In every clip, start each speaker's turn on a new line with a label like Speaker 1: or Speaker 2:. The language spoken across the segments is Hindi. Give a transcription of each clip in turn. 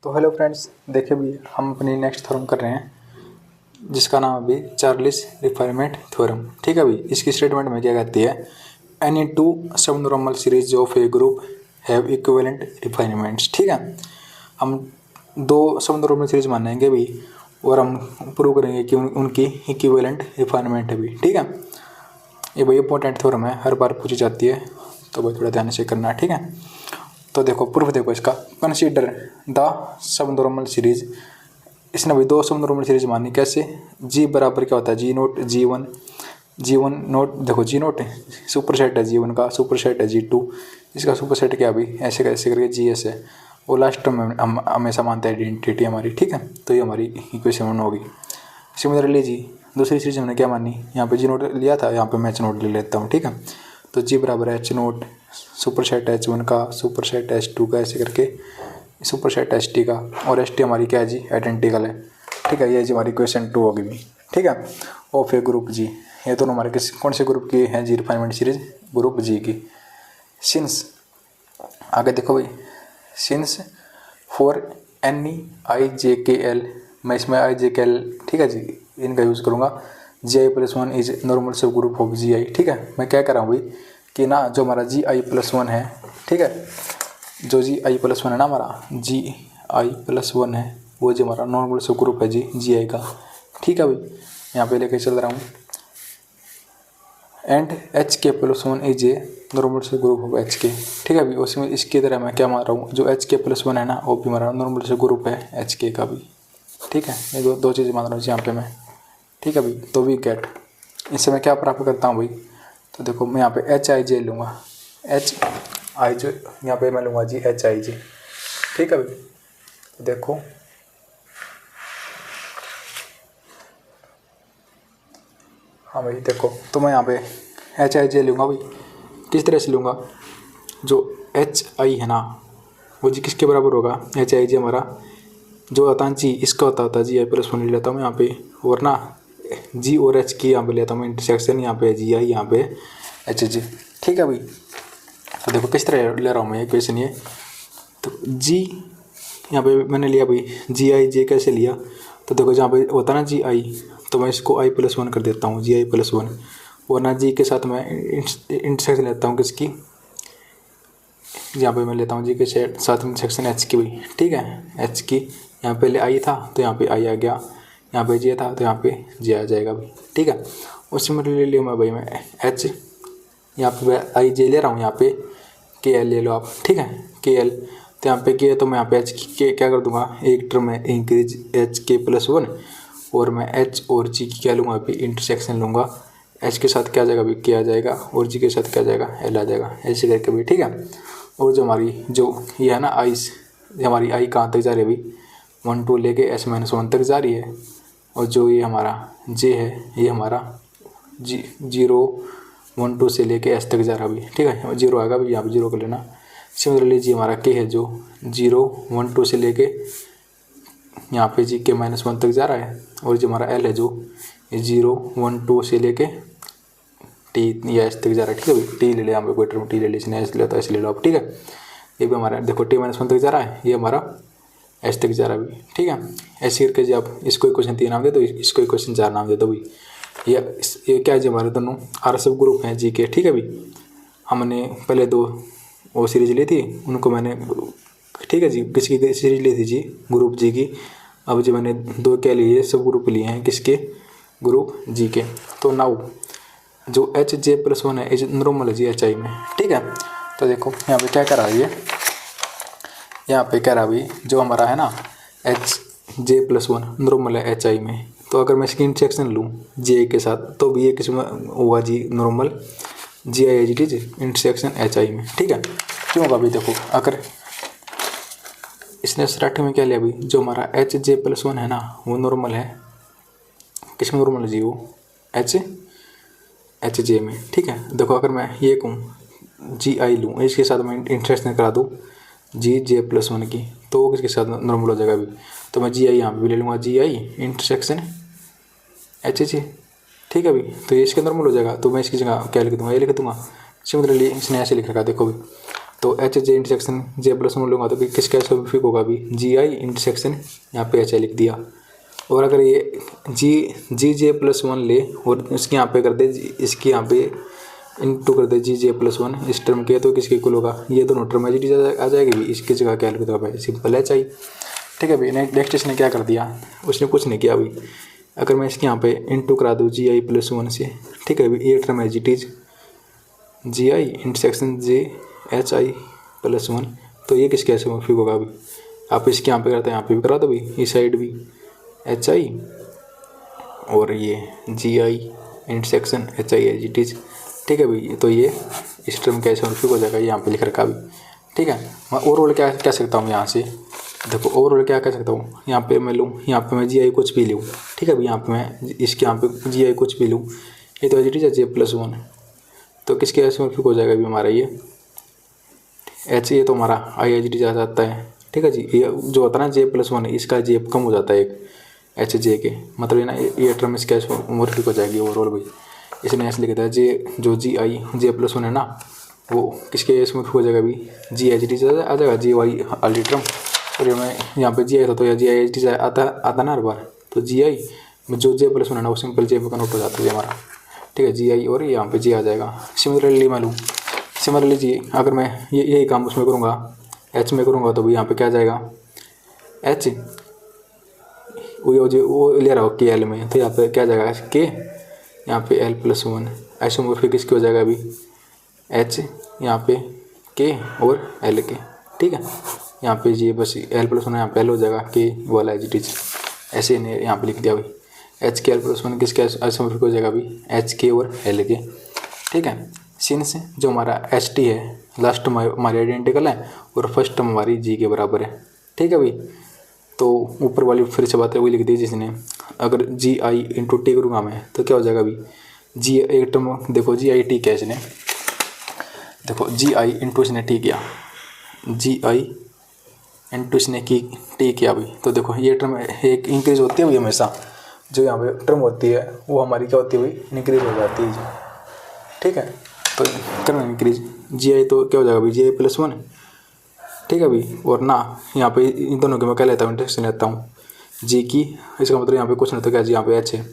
Speaker 1: तो हेलो फ्रेंड्स, देखिए भी हम अपनी नेक्स्ट थ्योरम कर रहे हैं जिसका नाम अभी चार्लिस रिफाइनमेंट थ्योरम। ठीक है भाई, इसकी स्टेटमेंट में क्या कहती है, any two subnormal series of a group have equivalent refinements. ठीक है, हम दो सबनॉर्मल सीरीज मानेंगे भी और हम प्रूव करेंगे कि उनकी इक्विवेलेंट रिफाइनमेंट है भी। ठीक है, ये भाई इंपॉर्टेंट थ्योरम है, हर बार पूछी जाती है, तो भाई थोड़ा ध्यान से करना है। ठीक है, तो देखो प्रूफ देखो इसका, कंसीडर द सबनॉर्मल सीरीज। इसने भाई दो सबनॉर्मल सीरीज मानी, कैसे, जी बराबर क्या होता है, जी नोट जी वन नोट, देखो जी नोट सुपर सेट है जी वन का, सुपर सेट है जी टू, इसका सुपर सेट क्या भाई ऐसे करके जी एस है, वो लास्ट में हम हमेशा मानते हैं आइडेंटिटी हमारी। ठीक है, तो ये हमारी इक्वेशन होगी। सिमिलरली जी दूसरी सीरीज हमने क्या मानी, यहाँ पे जी नोट लिया था, यहाँ पे मैं एच नोट ले लेता हूँ। ठीक है, तो जी बराबर H note super set H one का, सुपर सेट एच टू का, ऐसे करके सुपर सेट एच टी का, और एच टी हमारी क्या है जी आइडेंटिकल है। ठीक है, ये जी हमारी क्वेश्चन 2 होगी भी। ठीक है, ऑफ ए ग्रुप जी, ये दोनों हमारे कौन से ग्रुप की हैं जी रिफाइनमेंट सीरीज, ग्रुप जी की। सिंस, आगे देखो भाई, सिंस फॉर एन ई आई जे के एल, मैं इसमें आई जे के एल, ठीक है जी, इनका यूज़ करूँगा। जी I plus one is normal सब ग्रुप ऑफ जी आई। ठीक है, मैं क्या कर रहा हूँ भाई कि ना जो हमारा जी आई प्लस वन है, ठीक है, जो जी आई प्लस वन है ना, हमारा जी आई प्लस वन है, वो जो हमारा नॉर्मल सब ग्रुप है जी आई का। ठीक है भाई, यहाँ पे लेके चल रहा हूँ। एंड एच के plus one is a normal सब ग्रुप ऑफ एच के। ठीक है भाई, उसमें इसकी तरह मैं क्या मान रहा हूँ, जो एच के प्लस वन है ना, वो भी हमारा नॉर्मल सब ग्रुप है एच के का भी। ठीक है, ये दो चीज़ें मान रहा हूँ यहाँ पे मैं। ठीक है भाई, तो वी गेट, इससे मैं क्या प्राप्त करता हूँ भाई, तो देखो मैं यहाँ पे एच आई जे लूँगा, एच आई जे, यहाँ पे मैं लूँगा जी एच आई जे। ठीक है भाई, तो देखो हाँ भाई देखो, तो मैं यहाँ पे एच आई जे लूँगा भाई, किस तरह से लूँगा, जो एच आई है ना वो जी किसके बराबर होगा, एच आई जे हमारा जो होता है जी, इसका होता जी आई प्लस वन ले लेता हूँ यहाँ पे, और ना जी और एच की यहाँ पे लेता हूँ मैं इंटरसेक्शन, यहाँ पे जी आई, यहाँ पे एच जी। ठीक है भाई, तो देखो किस तरह ले रहा हूँ मैं इक्वेशन ये, तो जी यहाँ पे मैंने लिया भाई जी आई जे, कैसे लिया, तो देखो जहाँ पे होता ना जी आई, तो मैं इसको आई प्लस वन कर देता हूँ, जी आई प्लस वन, वरना जी के साथ मैं इंटरसेक्शन लेता हूँ किसकी, यहाँ पे मैं लेता हूँ जी के साथ इंटरसेक्शन एच की भाई। ठीक है, एच की यहाँ पहले आई था तो यहाँ पे आई आ गया, यहाँ पे जे था तो यहाँ पे जे आ जाएगा भाई। ठीक है, उसी में ले लिया मैं भाई, मैं एच यहाँ पे आई जे ले रहा हूँ, यहाँ पे के एल ले लो आप। ठीक है, के एल, तो यहाँ पे के, तो मैं यहाँ पे एच के क्या कर दूंगा, एक टर्म में इंक्रीज एच के प्लस वन, और मैं एच और जी की क्या लूँगा अभी इंटरसेक्शन लूँगा, एच के साथ क्या आ जाएगा अभी के आ जाएगा, और जी के साथ क्या आ जाएगा एल आ जाएगा, ऐसे करके भी। ठीक है, और जो हमारी जो ये है ना आइस, हमारी आई कहाँ तक जा रही है भाई, 1 2 लेके एस माइनस वन तक जा रही है, और जो ये हमारा जे है ये हमारा जी 0 1 2 से लेके एस तक जा रहा है अभी। ठीक है, जीरो आएगा अभी, यहाँ पे जीरो कर लेना। सिमिलरली जी हमारा के है जो 0 1 2 से लेके यहाँ पे जी के माइनस वन तक जा रहा है, और जो हमारा एल है जो 0 1 2 से लेके टी या एस तक जा रहा है। ठीक है भाई, टी ले ले, यहाँ पे कोई टर्म टी ले लीजिए, एस ले तो एस ले लो आप। ठीक है, ये भी हमारा देखो टी माइनस वन तक जा रहा है, ये हमारा एस तक जा रहा है भाई। ठीक है, ऐसे करके जब आप इसको इक्वेशन 3 नाम दे दो, इसको इक्वेशन 4 नाम दे दो भाई। ये क्या है जी, हमारे दोनों आर सब ग्रुप हैं जी के। ठीक है भाई, हमने पहले दो वो सीरीज ली थी, उनको मैंने, ठीक है जी, किसकी सीरीज ली थी जी, ग्रुप जी की। अब जो मैंने दो क्या लिए, सब ग्रुप लिए हैं किसके, ग्रुप जी के। तो नाउ जो एच जे प्लस वन है इज नॉर्मल है जी एच आई में। ठीक है, तो देखो यहाँ पे क्या कह रहा है ये, यहाँ पे कह रहा भाई जो हमारा है ना H J plus one normal है एच आई में, तो अगर मैं इसकी इंटरसेक्शन लूँ जे के साथ, तो भी ये किस में हुआ G, normal G I H D G intersection H I में। ठीक है, क्यों होगा भाई, देखो अगर इसने स्टार्टिंग में क्या लिया भाई, जो हमारा एच जे प्लस वन है ना वो नॉर्मल है, किस में नॉर्मल है जी, वो एच जे में। ठीक है, देखो अगर मैं ये कहूँ जी आई लूँ, इसके साथ मैं इंटरसेक्शन करा दूँ जी जे प्लस वन की, तो वो किसके साथ नॉर्मल हो जाएगा अभी, तो मैं जी आई यहाँ पे भी ले लूँगा, जी आई इंटरसेक्शन एच जी। ठीक है भाई, तो ये इसके नॉर्मल हो जाएगा, तो मैं इसकी जगह क्या लिख दूँगा, ये लिख दूँगा। सिमिलरली इसने ऐसे लिख रखा, देखो भाई, तो एच जे इंटरसेक्शन जे प्लस वन लूँगा तो किसका समवर्फिक होगा अभी जी आई इंटरसेक्शन यहाँ पे एच आई लिख दिया। और अगर ये जी जे प्लस वन ले और इसके यहाँ पे कर दे, इसके यहाँ पे इनटू कर दे जी जे प्लस वन इस टर्म के, तो किसके इक्वल होगा, ये दोनों टर्म एच आ जाएगी भी, इसकी जगह क्या लिख दोगे सिंपल एच आई। ठीक है भाई। नेक्स्ट इसने क्या कर दिया, उसने कुछ नहीं किया अभी। अगर मैं इसके यहाँ पे इनटू करा दूँ जी आई प्लस वन से, ठीक है भाई, ये term H it is G I intersection J H I plus one, तो ये किसके समवर्फिक होगा अभी। आप इसके यहाँ पे करते हैं, यहाँ पे भी करा दो भाई, इस साइड भी एच आई और ये G I intersection H I H it is. ठीक है भाई, तो ये इस टर्म का समवर्फिक हो जाएगा, यहाँ पे लिख रखा अभी। ठीक है। मैं ओवरऑल क्या कह सकता हूँ यहाँ से, देखो ओवरऑल क्या कह सकता हूँ, यहाँ पे मैं लूँ, यहाँ पे मैं जी आई कुछ भी लूँ, ठीक है भाई, यहाँ पे मैं इसके यहाँ पे जी आई कुछ भी लूँ, ये तो H it is J plus one, तो किसके समवर्फिक हो जाएगा अभी हमारा ये एच, ये तो हमारा आई एच डी जा जाता है। ठीक है जी। ये जो होता है ना जे प्लस वन, इसका जे कम हो जाता है एक एच जे के, मतलब ये ना ये टर्म इसका समवर्फिक हो जाएगी ओवरऑल भाई। इसने ऐसे लिखा था जे जो जी आई जे प्लस वन है ना, वो किसके समवर्फिक हो जाएगा अभी जी एच डी आ जाएगा, जी वाई आल्टी टर्म। और मैं यहाँ पे जी आई था तो यह जी आई एच डी आता ना हर बार, तो जी आई में जो जे प्लस वन है ना वो सिंपल जे पे कन्वर्ट हो जाता है हमारा। ठीक है, जी आई और यहाँ पे जी आ जाएगा। सिमिलरली मैं लूँ, सिमिलरली जी अगर मैं यही काम उसमें करूँगा, एच में करूँगा, तो भी यहाँ पे क्या आ जाएगा एच, वो ले रहा हो के एल में, तो यहाँ पे क्या आ जाएगा के, यहाँ पे एल प्लस वन आइसोमॉर्फिक किसके हो जाएगा अभी एच, यहाँ पे के और एल के। ठीक है, यहाँ पे जी बस एल प्लस वन यहाँ पे एल हो जाएगा, के वाला एच डी, ऐसे ने यहाँ पे लिख दिया भाई। एच के एल प्लस वन किसके आइसोमॉर्फिक हो जाएगा अभी एच के और एल के। ठीक है, सिंस जो हमारा एच टी है लास्ट हमारी आइडेंटिकल है और फर्स्ट टर्म हमारी जी के बराबर है। ठीक है भाई, तो ऊपर वाली फिर से बात है वही लिख दी जिसने, अगर जी आई इंटू टी करूँगा मैं तो क्या हो जाएगा अभी जी एक टर्म, देखो जी आई टी क्या इसने, देखो जी आई इंटू इसने टी किया, जी आई इंटू इसने की टी किया अभी, तो देखो ये टर्म एक इंक्रीज होती है भाई हमेशा, जो यहाँ पे टर्म होती है वो हमारी क्या होती है भाई इंक्रीज हो जाती है जी। ठीक है, तो करना इंक्रीज जी आई, तो क्या हो जाएगा भाई जी आई प्लस वन। ठीक है भाई, और ना यहाँ पे इन दोनों के मैं क्या लेता हूँ इंटरसेक्शन लेता हूँ जी की, इसका मतलब यहाँ पे कुछ नहीं तो क्या जी, यहाँ पे एच है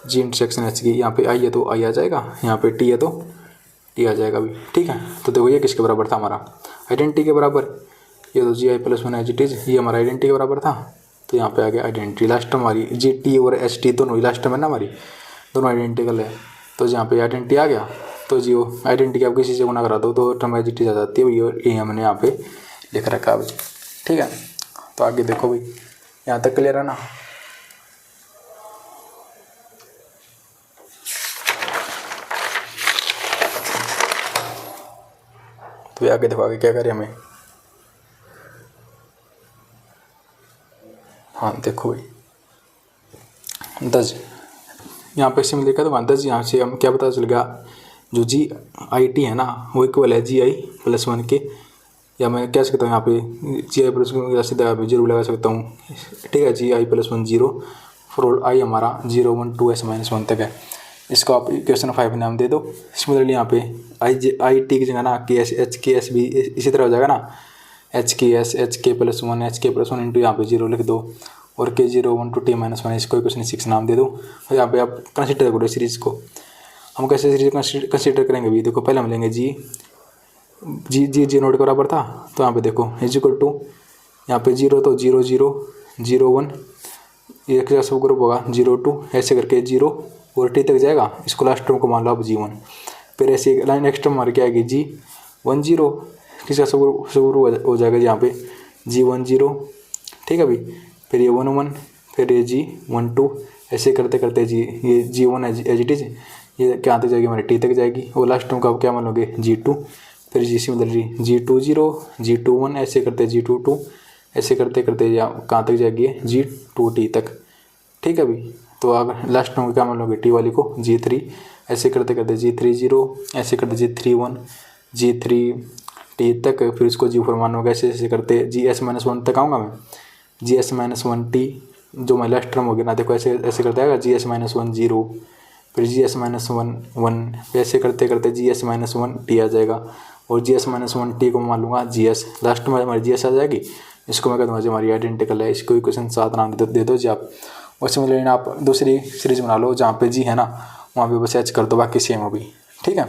Speaker 1: जी इंटरसेक्शन एच की, यहाँ पे आई है तो आई आ जाएगा, यहाँ पे टी है तो टी आ जाएगा अभी। ठीक है, तो देखो ये किसके बराबर था हमारा आइडेंटिटी के बराबर, ये तो G I plus one H it is, ये हमारा आइडेंटिटी के बराबर था, तो यहाँ पे आ गया आइडेंटिटी। लास्ट हमारी जी टी और एच टी दोनों ही लास्ट में ना हमारी दोनों आइडेंटिकल है, तो यहाँ पे आइडेंटिटी आ गया, तो जी वो आइडेंटिटी आप किसी से गुना करा दो तो टर्म एच टी आ जाती है, ये हमने यहाँ पे लिख रखा है। ठीक है, तो आगे देखो भाई, यहाँ तक क्लियर है ना। तो आगे देखो आगे क्या करें हमें, हाँ देखो भाई 10 यहाँ पे से मैं देखा तो 10, यहाँ से हम क्या पता चल गया जो जी आई टी है ना वो इक्वल है जी आई प्लस वन के, या मैं क्या सकता हूँ यहाँ पे जी आई प्लस वन सीधा जीरो लगा सकता हूँ। ठीक है, G I plus one zero for I हमारा 0 1 2 एस माइनस वन तक है, इसको आप इक्वेशन 5 नाम दे दो। सिमिलरली यहाँ पे आई टी की जगह ना के एस भी इसी तरह हो जाएगा ना, एच के प्लस वन इंटू यहाँ पे जीरो लिख दो, और के 0 1 2 टी माइनस वन, इसको इक्वेशन 6 नाम दे दो। और यहाँ पे आप कंसिडर करो सीरीज को, हम कैसे सीरीज कंसिडर करेंगे भी, देखो पहले हम लेंगे जी नोट के बराबर था, तो यहाँ पे देखो इज इक्वल टू यहाँ पे 0 तो 0 0 0 1, ये सब ग्रुप होगा 0 2 ऐसे करके 0 और टी तक जाएगा, इसको लास्ट टर्म को मान लो आप G1, फिर ऐसे लाइन नेक्स्ट टर्म हमारी क्या आएगी G1 0, किसका सब ग्रुप हो जाएगा यहाँ पे G1 0। ठीक है भाई, फिर ये 1 1, फिर ये G1 2, ऐसे करते करते ये G1 एज इट इज, ये क्या तक जाएगी हमारी टी तक जाएगी, और लास्ट टर्म का आप क्या मानोगे G2, फिर जी सिमिलरली G2 0 G2 1, ऐसे करते G2 2, ऐसे करते करते यहाँ कहाँ तक जाएगी G2 टी तक। ठीक है भाई, तो अगर लास्ट टर्म क्या मान लोगे टी वाली को G3, ऐसे करते करते G3 0, ऐसे करते G3 1 G3 टी तक, फिर इसको G4 मानोगे, ऐसे ऐसे करते GS माइनस वन तक आऊँगा मैं, GS माइनस वन टी जो मैं लास्ट टर्म हो गया ना, देखो ऐसे ऐसे करते आएगा GS माइनस वन 0, फिर GS माइनस वन 1, ऐसे करते करते GS माइनस वन टी आ जाएगा, और G S minus one T को मान लूँगा जी एस, लास्ट में हमारी जी एस आ जाएगी। इसको मैं कह दूँगा जो हमारी आइडेंटिकल है, इसको इक्वेशन 7 नाम दे दो जी आप। और सिमिलरली आप दूसरी सीरीज बना लो जहाँ पे जी है ना वहाँ पे बस एच कर दो, बाकी सेम अभी, ठीक है।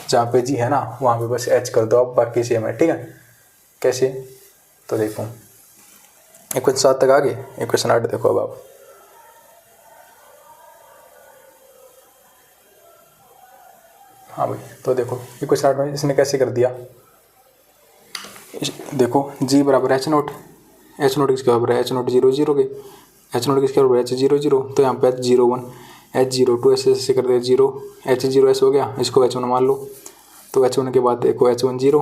Speaker 1: जहाँ पे जी है ना वहाँ पे बस एच कर दो आप, बाकी सेम है, ठीक है। कैसे, तो देखो इक्वेशन 7 तक आ गए, इक्वेशन 8 देखो अब आप। हाँ भाई, तो देखो इक्वेशन 8 में इसने कैसे कर दिया, देखो जी बराबर एच नोट, एच नोट किसके बराबर है, एच नोट 0 0 के, एच नोट किसके बराबर है, एच 0 0, तो यहाँ पे एच 0 1, एच 0 2 ऐसे कर दे 0, एच 0 ऐसे हो गया, इसको एच 1 मान लो। तो एच 1 के बाद देखो एच 1 0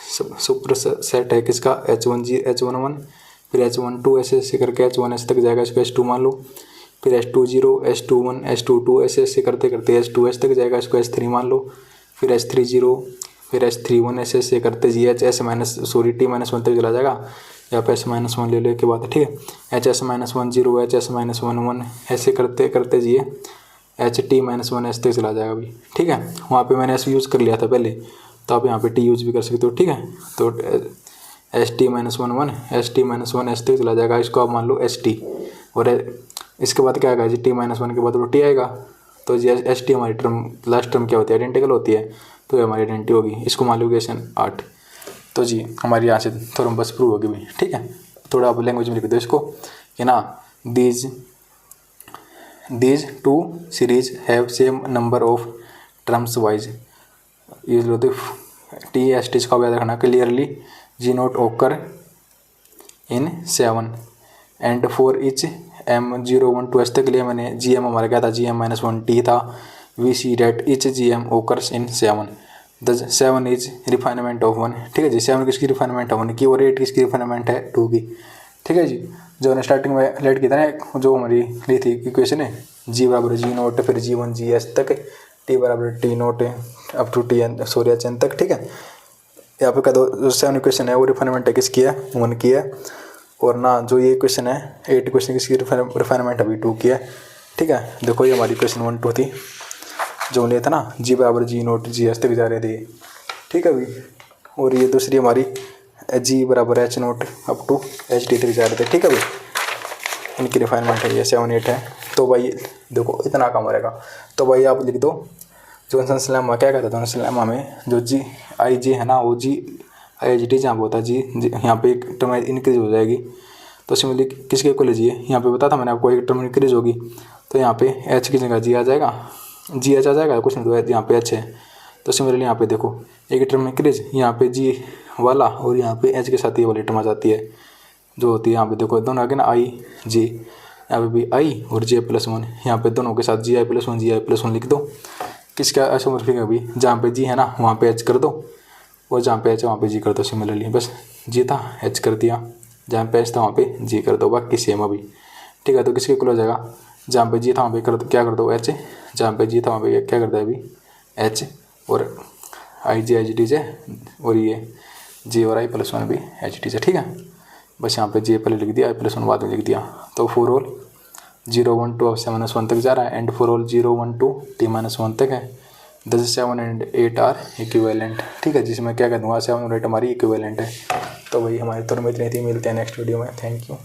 Speaker 1: सुपर सेट है किसका, एच 1 एच 1 1, फिर एच 1 2 ऐसे करके एच 1 ऐसे तक जाएगा, इसको एच 2 मान लो। फिर एच 2 0, एच 2 1, एच 2 2 ऐसे करते करते एच 2 ऐसे तक जाएगा, इसको एच 3 मान लो। फिर एच 3 0, फिर एच 3 1 ऐसे करते जी H S minus sorry T minus 1 तक चला जाएगा, यहाँ पे एस माइनस 1 ले लो के बाद, ठीक है। H S minus 1 0, H S minus 1 1 ऐसे करते करते जी एच टी माइनस 1 ऐसे तक चला जाएगा अभी, ठीक है। वहाँ पे मैंने एस यूज़ कर लिया था पहले, तो आप यहाँ पे टी यूज़ भी कर सकते हो, ठीक है। तो S T minus 1 1, S T minus 1 ऐसे तक चला जाएगा, इसको आप मान लो एस टी। और इसके बाद क्या आएगा जी, टी माइनस 1 के बाद वो टी आएगा, तो जी एस टी हमारी टर्म लास्ट टर्म क्या होती है, आइडेंटिकल होती है, तो ये हमारी आइडेंटिटी होगी। इसको मान लो क्वेश्चन 8, तो जी हमारी यहाँ से थोड़ा बस प्रूव होगी भाई, ठीक है। थोड़ा आप लैंग्वेज में लिख दो इसको कि ना, these two series have same number of terms wise, use low T S T का याद रखना, क्लियरली जी नोट ओकर इन 7 एंड फॉर इच एम 0 1 2 तक के लिए मैंने जी एम हमारा क्या था, जी एम माइनस 1 टी था। We see that each G M occurs in 7, the 7 is refinement of 1, ठीक है जी। 7 किसकी रिफाइनमेंट है, 1 की, और 8 किसकी रिफाइनमेंट है, 2 की, ठीक है जी। जो मैंने स्टार्टिंग में लेट किया था ना, जो हमारी ली थी इक्वेशन है, जी बराबर जी नोट, फिर जी 1 जी एस तक, टी बराबर T naught up to T N sorry H N तक, ठीक है। यहाँ पे का जो 7 इक्वेशन है वो रिफाइनमेंट है किसकी है, 1 की है। और ना जो ये क्वेश्चन है 8 क्वेश्चन किसकी रिफाइनमेंट अभी 2 की है, ठीक है। देखो ये हमारी क्वेश्चन 1 2 थी, जो लिया था ना जी बराबर जी नोट जी एस तक जा रहे थे, ठीक है भाई। और ये दूसरी हमारी जी बराबर H naught up to H T तक जा रहे थे, ठीक है भाई। इनकी रिफाइनमेंट है ये 7 8 है। तो भाई देखो इतना काम रहेगा, तो भाई आप लिख दो जॉनसन लेमा क्या कहता है, जॉनसन लेमा में जो जी आई जी है ना, वो जी आई जी टी जहाँ पे होता है जी यहाँ पे एक टर्म इंक्रीज हो जाएगी, तो सिमिलरली किसके इक्वल है जी, यहाँ पे बताया था मैंने आपको, एक टर्म इंक्रीज होगी, तो यहाँ पे एच की जगह जी आ जाएगा, जी एच आ जाएगा, कुछ नहीं तो यहाँ पे एच है। तो सिमिलरली यहाँ पे देखो एक टर्म इंक्रीज, यहाँ पे जी वाला और यहाँ पे एच के साथ ये वाली टर्म आ जाती है, जो होती है यहाँ पे देखो दोनों आगे ना आई जी, यहाँ पे भी आई और जी आई प्लस 1, यहाँ पे दोनों के साथ जी I plus 1 ji I plus 1 लिख दो। किसका आइसोमॉर्फिक है अभी, जहाँ पे जी है ना वहाँ पे एच कर दो, और जहाँ पे एच है वहाँ पे जी कर दो। सिमिलरली बस जी था एच कर दिया, जहाँ पे एच था वहाँ पे जी कर दो, बाकी सेम अभी, ठीक है। तो किसके इक्वल हो जाएगा, जहाँ पे जी था वहाँ पे कर दो क्या कर दो एच, जहाँ पे जी था वहाँ पे क्या करता है अभी एच, और आई जी टी से, और ये जी और आई प्लस 1 भी एच टी से, ठीक है। बस यहाँ पे जी पहले लिख दिया, आई प्लस 1 बाद में लिख दिया। तो फॉर ऑल 0 1 2 अब से माइनस 1 तक जा रहा है, and for all 0 1 2 T minus 1 तक है, 7 एंड 8 आर इक्विवेलेंट, ठीक है। जिसमें क्या कर दूँगा 7 और 8 हमारी इक्विवेलेंट है। तो भाई हमारी तो में इतनी थी, मिलते हैं नेक्स्ट वीडियो में, थैंक यू।